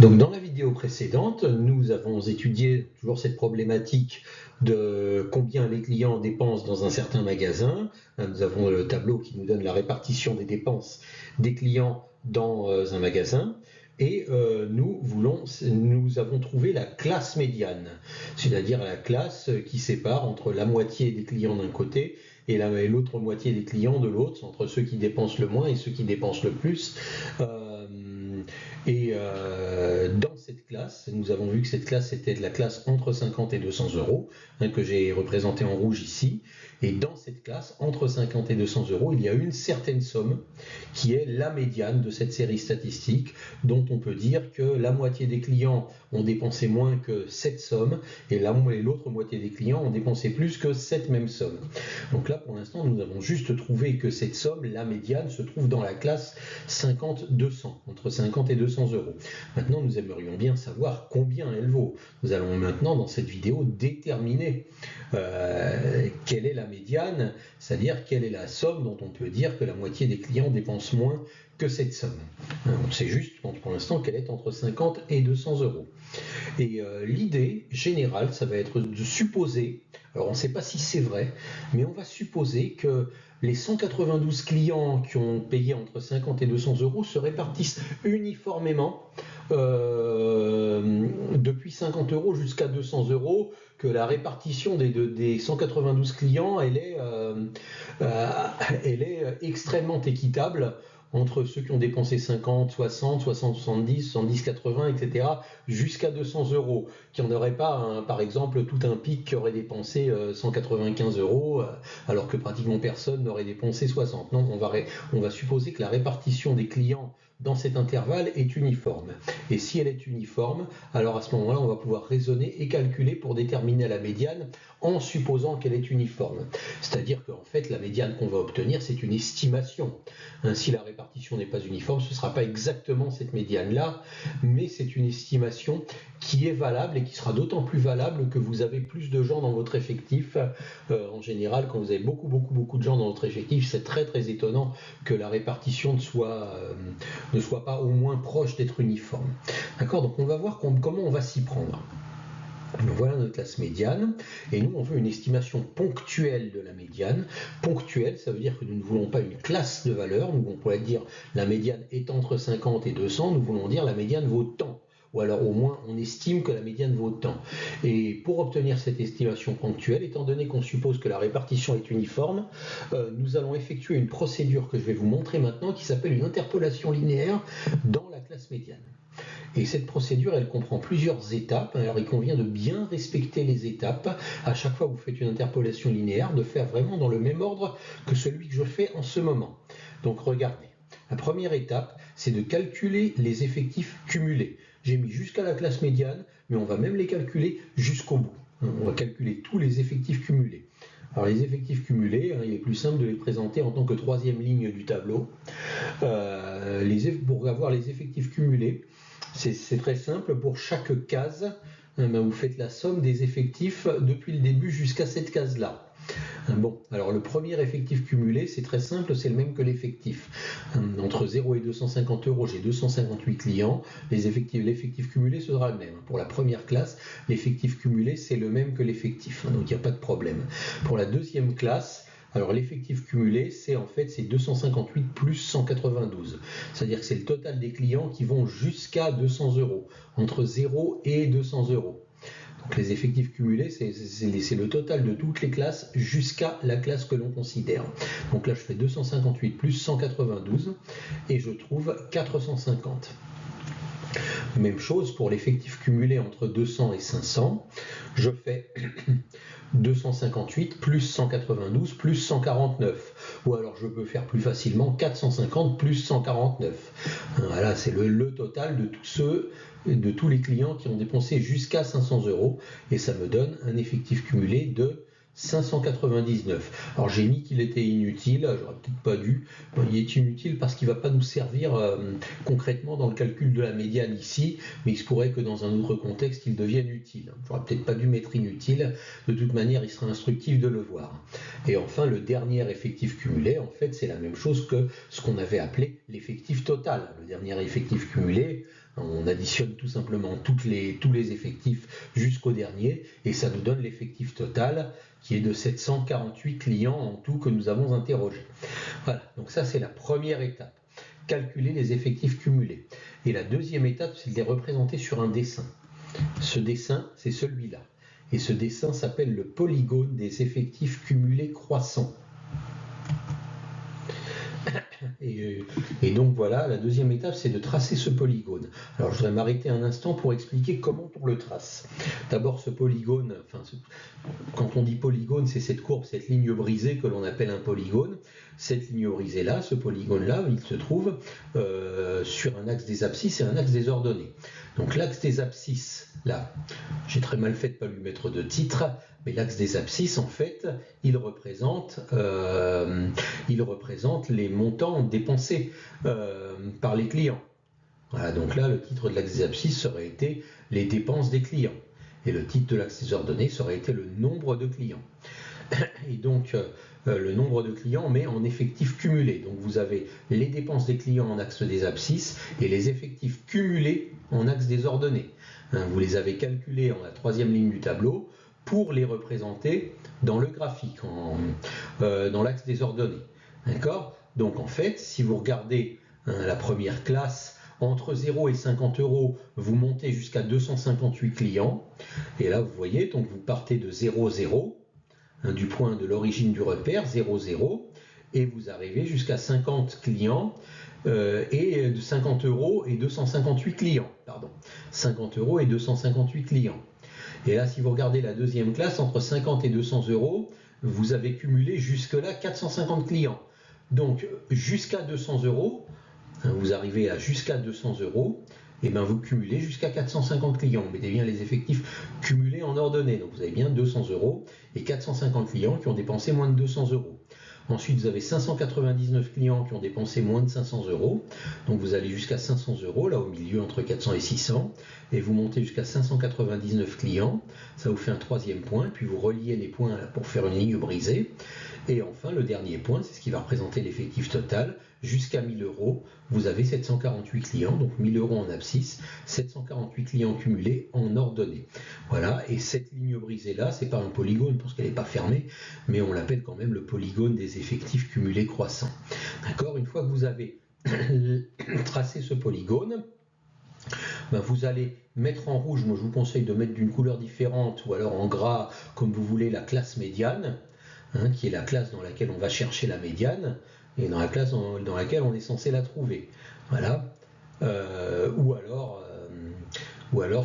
Donc dans la vidéo précédente, nous avons étudié toujours cette problématique de combien les clients dépensent dans un certain magasin. Nous avons le tableau qui nous donne la répartition des dépenses des clients dans un magasin. Et nous avons trouvé la classe médiane, c'est-à-dire la classe qui sépare entre la moitié des clients d'un côté et l'autre moitié des clients de l'autre, entre ceux qui dépensent le moins et ceux qui dépensent le plus. Dans cette classe, nous avons vu que cette classe était de la classe entre 50 et 200 euros, que j'ai représenté en rouge ici. Et dans cette classe, entre 50 et 200 euros, il y a une certaine somme qui est la médiane de cette série statistique, dont on peut dire que la moitié des clients ont dépensé moins que cette somme, et l'autre moitié des clients ont dépensé plus que cette même somme. Donc là, pour l'instant, nous avons juste trouvé que cette somme, la médiane, se trouve dans la classe 50-200, entre 50 et 200 euros. Maintenant, nous aimerions bien savoir combien elle vaut. Nous allons maintenant, dans cette vidéo, déterminer quelle est la médiane, c'est-à-dire quelle est la somme dont on peut dire que la moitié des clients dépensent moins que cette somme. On sait juste pour l'instant qu'elle est entre 50 et 200 euros. Et l'idée générale, ça va être de supposer, alors on ne sait pas si c'est vrai, mais on va supposer que les 192 clients qui ont payé entre 50 et 200 euros se répartissent uniformément depuis 50 euros jusqu'à 200 euros, que la répartition des 192 clients, elle est extrêmement équitable entre ceux qui ont dépensé 50, 60, 60, 70, 70, 80, etc., jusqu'à 200 euros, qu'il n'y en aurait pas, par exemple, tout un pic qui aurait dépensé 195 euros, alors que pratiquement personne n'aurait dépensé 60. Non, on va supposer que la répartition des clients dans cet intervalle est uniforme. Et si elle est uniforme, alors à ce moment-là, on va pouvoir raisonner et calculer pour déterminer la médiane en supposant qu'elle est uniforme. C'est-à-dire qu'en fait, la médiane qu'on va obtenir, c'est une estimation. Si la répartition n'est pas uniforme, ce ne sera pas exactement cette médiane-là, mais c'est une estimation qui est valable et qui sera d'autant plus valable que vous avez plus de gens dans votre effectif. En général, quand vous avez beaucoup de gens dans votre effectif, c'est très étonnant que la répartition ne soit pas au moins proche d'être uniforme. D'accord ? Donc on va voir comment on va s'y prendre. Donc voilà notre classe médiane, et nous on veut une estimation ponctuelle de la médiane. Ponctuelle, ça veut dire que nous ne voulons pas une classe de valeur, nous on pourrait dire la médiane est entre 50 et 200, nous voulons dire la médiane vaut tant. Ou alors au moins on estime que la médiane vaut tant. Et pour obtenir cette estimation ponctuelle, étant donné qu'on suppose que la répartition est uniforme, nous allons effectuer une procédure que je vais vous montrer maintenant qui s'appelle une interpolation linéaire dans la classe médiane. Et cette procédure, elle comprend plusieurs étapes. Alors il convient de bien respecter les étapes. À chaque fois que vous faites une interpolation linéaire, de faire vraiment dans le même ordre que celui que je fais en ce moment. Donc regardez, la première étape, c'est de calculer les effectifs cumulés. J'ai mis jusqu'à la classe médiane, mais on va même les calculer jusqu'au bout. On va calculer tous les effectifs cumulés. Alors les effectifs cumulés, il est plus simple de les présenter en tant que troisième ligne du tableau. Pour avoir les effectifs cumulés, c'est très simple, pour chaque case, vous faites la somme des effectifs depuis le début jusqu'à cette case-là. Bon, alors le premier effectif cumulé, c'est très simple, c'est le même que l'effectif. Entre 0 et 250 euros, j'ai 258 clients, l'effectif cumulé sera le même. Pour la première classe, l'effectif cumulé, c'est le même que l'effectif, donc il n'y a pas de problème. Pour la deuxième classe, alors l'effectif cumulé, c'est 258 plus 192. C'est-à-dire que c'est le total des clients qui vont jusqu'à 200 euros, entre 0 et 200 euros. Donc les effectifs cumulés, c'est le total de toutes les classes jusqu'à la classe que l'on considère. Donc là, je fais 258 plus 192 et je trouve 450. Même chose pour l'effectif cumulé entre 200 et 500. Je fais 258 plus 192 plus 149. Ou alors je peux faire plus facilement 450 plus 149. Voilà, c'est le total de tous les clients qui ont dépensé jusqu'à 500 euros. Et ça me donne un effectif cumulé de 599. Alors j'ai mis qu'il était inutile, j'aurais peut-être pas dû. Il est inutile parce qu'il ne va pas nous servir concrètement dans le calcul de la médiane ici, mais il se pourrait que dans un autre contexte il devienne utile. J'aurais peut-être pas dû mettre inutile, de toute manière il sera instructif de le voir. Et enfin le dernier effectif cumulé, en fait c'est la même chose que ce qu'on avait appelé l'effectif total. Le dernier effectif cumulé, on additionne tout simplement tous les effectifs jusqu'au dernier et ça nous donne l'effectif total qui est de 748 clients en tout que nous avons interrogés. Voilà, donc ça c'est la première étape, calculer les effectifs cumulés. Et la deuxième étape, c'est de les représenter sur un dessin. Ce dessin, c'est celui-là. Et ce dessin s'appelle le polygone des effectifs cumulés croissants. Et donc voilà, la deuxième étape, c'est de tracer ce polygone. Alors je voudrais m'arrêter un instant pour expliquer comment on le trace. D'abord ce polygone, quand on dit polygone, c'est cette courbe, cette ligne brisée que l'on appelle un polygone. Cette ligne brisée là, ce polygone là, il se trouve sur un axe des abscisses et un axe des ordonnées. Donc l'axe des abscisses, là, j'ai très mal fait de ne pas lui mettre de titre, mais l'axe des abscisses, en fait, il représente les montants dépensés par les clients. Voilà, donc là, le titre de l'axe des abscisses aurait été les dépenses des clients. Et le titre de l'axe des ordonnées aurait été le nombre de clients. Et donc, le nombre de clients, mais en effectifs cumulés. Donc, vous avez les dépenses des clients en axe des abscisses et les effectifs cumulés en axe des ordonnées. Vous les avez calculés en la troisième ligne du tableau pour les représenter dans le graphique, dans l'axe des ordonnées. D'accord ? Donc, en fait, si vous regardez la première classe, entre 0 et 50 €, vous montez jusqu'à 258 clients. Et là, vous voyez, donc vous partez de 0, 0, du point de l'origine du repère, 0, 0, et vous arrivez jusqu'à 50 clients, et de 50 € et 258 clients. Pardon, 50 € et 258 clients. Et là, si vous regardez la deuxième classe, entre 50 et 200 €, vous avez cumulé jusque-là 450 clients. Donc, jusqu'à 200 €, vous arrivez à jusqu'à 200 €, et bien vous cumulez jusqu'à 450 clients. Vous mettez bien les effectifs cumulés en ordonnée. Donc, vous avez bien 200 € et 450 clients qui ont dépensé moins de 200 €. Ensuite, vous avez 599 clients qui ont dépensé moins de 500 €. Donc, vous allez jusqu'à 500 €, là au milieu, entre 400 et 600. Et vous montez jusqu'à 599 clients. Ça vous fait un troisième point. Puis, vous reliez les points là, pour faire une ligne brisée. Et enfin, le dernier point, c'est ce qui va représenter l'effectif total. Jusqu'à 1000 €, vous avez 748 clients, donc 1000 € en abscisse, 748 clients cumulés en ordonnée. Voilà, et cette ligne brisée là, c'est pas un polygone parce qu'elle n'est pas fermée, mais on l'appelle quand même le polygone des effectifs cumulés croissants. D'accord ? Une fois que vous avez tracé ce polygone, ben vous allez mettre en rouge, moi je vous conseille de mettre d'une couleur différente, ou alors en gras, comme vous voulez, la classe médiane, qui est la classe dans laquelle on va chercher la médiane, et dans la classe dans laquelle on est censé la trouver. Voilà. Ou alors,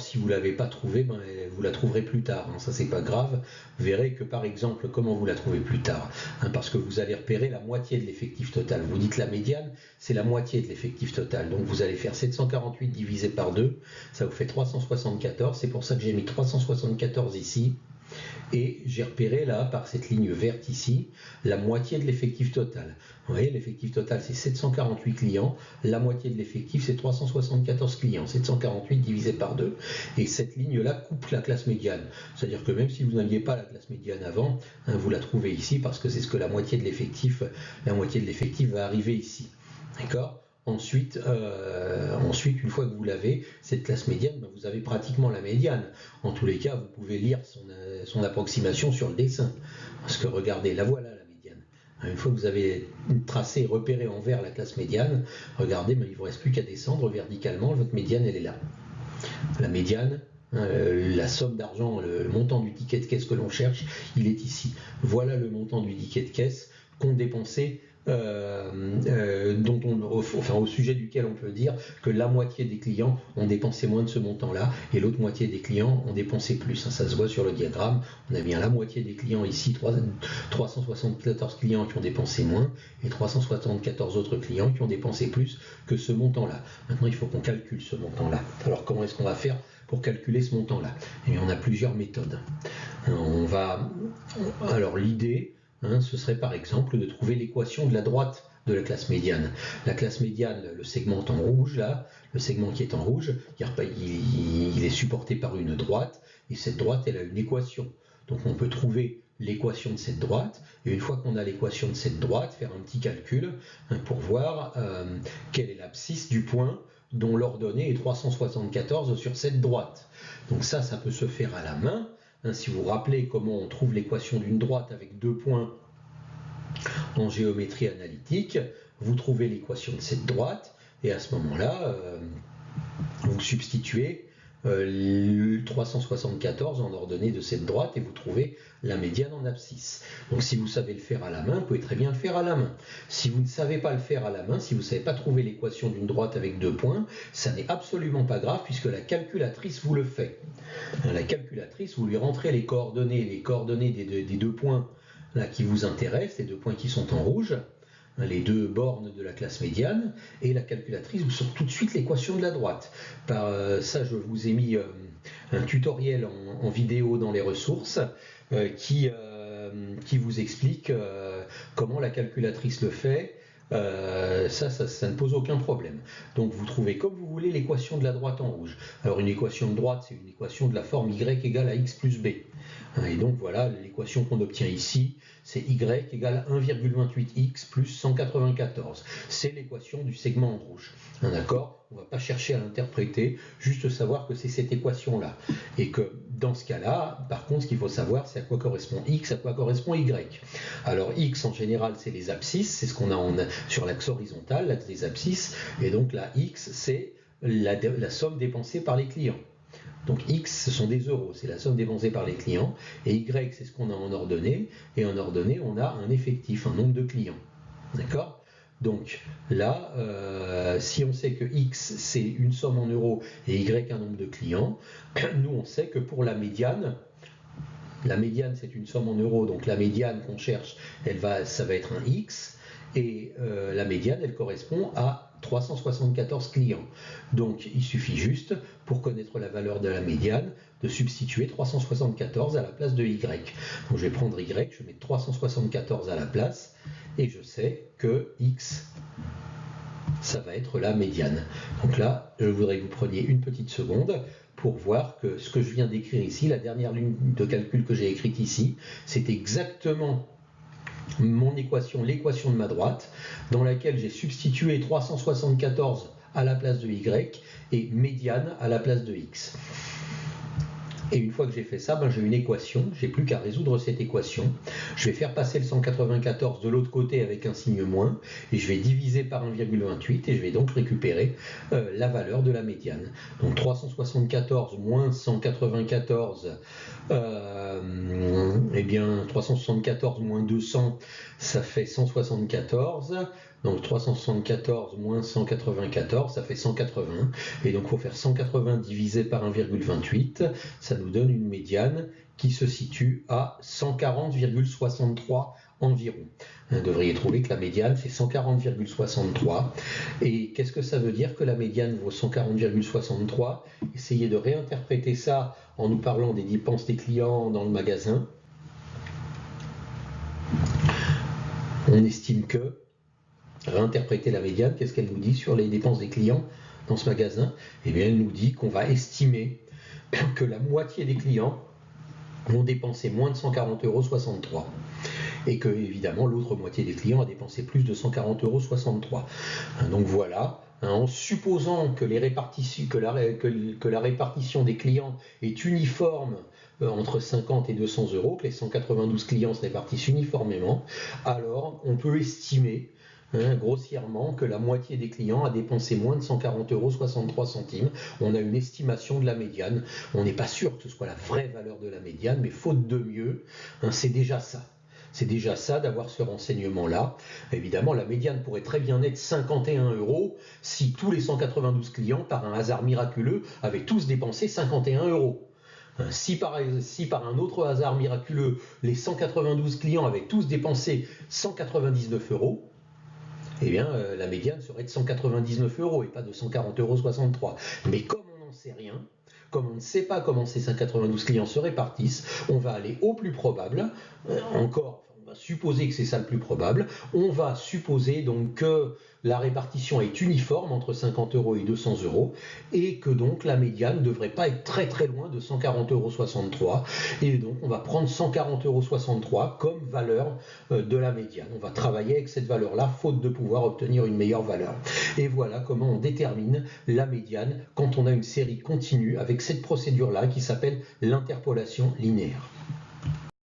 si vous ne l'avez pas trouvée, ben, vous la trouverez plus tard. Ça, c'est pas grave. Vous verrez que, par exemple, comment vous la trouvez plus tard, parce que vous allez repérer la moitié de l'effectif total. Vous dites la médiane, c'est la moitié de l'effectif total. Donc, vous allez faire 748 divisé par 2. Ça vous fait 374. C'est pour ça que j'ai mis 374 ici. Et j'ai repéré là, par cette ligne verte ici, la moitié de l'effectif total. Vous voyez, l'effectif total, c'est 748 clients. La moitié de l'effectif, c'est 374 clients. 748 divisé par 2. Et cette ligne-là coupe la classe médiane. C'est-à-dire que même si vous n'aviez pas la classe médiane avant, vous la trouvez ici parce que c'est ce que la moitié de l'effectif va arriver ici. D'accord ? Ensuite, une fois que vous l'avez, cette classe médiane, vous avez pratiquement la médiane. En tous les cas, vous pouvez lire son approximation sur le dessin. Parce que regardez, la voilà la médiane. Une fois que vous avez tracé et repéré en vert la classe médiane, regardez, il ne vous reste plus qu'à descendre verticalement, votre médiane, elle est là. La médiane, la somme d'argent, le montant du ticket de caisse que l'on cherche, il est ici. Voilà le montant du ticket de caisse qu'ont dépensé au sujet duquel on peut dire que la moitié des clients ont dépensé moins de ce montant-là et l'autre moitié des clients ont dépensé plus. Ça se voit sur le diagramme. On a bien la moitié des clients ici, 374 clients qui ont dépensé moins et 374 autres clients qui ont dépensé plus que ce montant-là. Maintenant, il faut qu'on calcule ce montant-là. Alors, comment est-ce qu'on va faire pour calculer ce montant-là? Et on a plusieurs méthodes. Alors, l'idée, ce serait par exemple de trouver l'équation de la droite de la classe médiane. La classe médiane, le segment en rouge, là, le segment qui est en rouge, il est supporté par une droite, et cette droite, elle a une équation. Donc on peut trouver l'équation de cette droite, et une fois qu'on a l'équation de cette droite, faire un petit calcul pour voir quelle est l'abscisse du point dont l'ordonnée est 374 sur cette droite. Donc ça peut se faire à la main. Si vous vous rappelez comment on trouve l'équation d'une droite avec 2 points en géométrie analytique, vous trouvez l'équation de cette droite, et à ce moment-là, vous substituez le 374 en ordonnée de cette droite et vous trouvez la médiane en abscisse. Donc si vous savez le faire à la main, vous pouvez très bien le faire à la main. Si vous ne savez pas le faire à la main, si vous ne savez pas trouver l'équation d'une droite avec 2 points, ça n'est absolument pas grave puisque la calculatrice vous le fait. La calculatrice, vous lui rentrez les coordonnées des 2 points là, qui vous intéressent, les 2 points qui sont en rouge, les 2 bornes de la classe médiane, et la calculatrice vous sort tout de suite l'équation de la droite. Ça, je vous ai mis un tutoriel en vidéo dans les ressources qui vous explique comment la calculatrice le fait. Ça ne pose aucun problème. Donc vous trouvez comme vous voulez l'équation de la droite en rouge. Alors une équation de droite, c'est une équation de la forme y égale à x plus b. Et donc voilà, l'équation qu'on obtient ici, c'est y égale 1,28x plus 194. C'est l'équation du segment en rouge. D'accord ? On ne va pas chercher à l'interpréter, juste savoir que c'est cette équation-là. Et que dans ce cas-là, par contre, ce qu'il faut savoir, c'est à quoi correspond x, à quoi correspond y. Alors x, en général, c'est les abscisses, c'est ce qu'on a sur l'axe horizontal, l'axe des abscisses. Et donc là, x, c'est la somme dépensée par les clients. Donc x, ce sont des euros, c'est la somme dépensée par les clients, et y, c'est ce qu'on a en ordonnée, et en ordonnée, on a un effectif, un nombre de clients. D'accord ? Donc là, si on sait que x, c'est une somme en euros, et y, un nombre de clients, nous, on sait que pour la médiane, c'est une somme en euros, donc la médiane qu'on cherche, ça va être un x, et la médiane, elle correspond à 374 clients. Donc il suffit juste, pour connaître la valeur de la médiane, de substituer 374 à la place de y. Donc je vais prendre y, je vais mettre 374 à la place, et je sais que x, ça va être la médiane. Donc là, je voudrais que vous preniez une petite seconde pour voir que ce que je viens d'écrire ici, la dernière ligne de calcul que j'ai écrite ici, c'est exactement mon équation, l'équation de ma droite, dans laquelle j'ai substitué 374 à la place de y et médiane à la place de x. Et une fois que j'ai fait ça, j'ai une équation, j'ai plus qu'à résoudre cette équation. Je vais faire passer le 194 de l'autre côté avec un signe moins, et je vais diviser par 1,28, et je vais donc récupérer la valeur de la médiane. Donc 374 moins 194, 374 moins 200, ça fait 174. Donc 374 moins 194, ça fait 180. Et donc il faut faire 180 divisé par 1,28. Ça nous donne une médiane qui se situe à 140,63 environ. Vous devriez trouver que la médiane, c'est 140,63. Et qu'est-ce que ça veut dire que la médiane vaut 140,63? Essayez de réinterpréter ça en nous parlant des dépenses des clients dans le magasin. On estime que réinterpréter la médiane, qu'est-ce qu'elle nous dit sur les dépenses des clients dans ce magasin? Eh bien, elle nous dit qu'on va estimer que la moitié des clients vont dépenser moins de 140,63 €. Et que, évidemment, l'autre moitié des clients a dépensé plus de 140,63 €. Donc voilà, en supposant que, la répartition des clients est uniforme entre 50 et 200 €, que les 192 clients se répartissent uniformément, alors on peut estimer grossièrement que la moitié des clients a dépensé moins de 140,63 €. On a une estimation de la médiane. On n'est pas sûr que ce soit la vraie valeur de la médiane, mais faute de mieux, c'est déjà ça. C'est déjà ça d'avoir ce renseignement-là. Évidemment, la médiane pourrait très bien être 51 € si tous les 192 clients, par un hasard miraculeux, avaient tous dépensé 51 €. Si par un autre hasard miraculeux, les 192 clients avaient tous dépensé 199 €, eh bien, la médiane serait de 199 € et pas de 140,63 €. Mais comme on n'en sait rien, comme on ne sait pas comment ces 192 clients se répartissent, on va aller au plus probable, on va supposer que c'est ça le plus probable, on va supposer donc que la répartition est uniforme entre 50 € et 200 € et que donc la médiane ne devrait pas être très très loin de 140,63 € et donc on va prendre 140,63 € comme valeur de la médiane. On va travailler avec cette valeur-là, faute de pouvoir obtenir une meilleure valeur. Et voilà comment on détermine la médiane quand on a une série continue avec cette procédure-là qui s'appelle l'interpolation linéaire.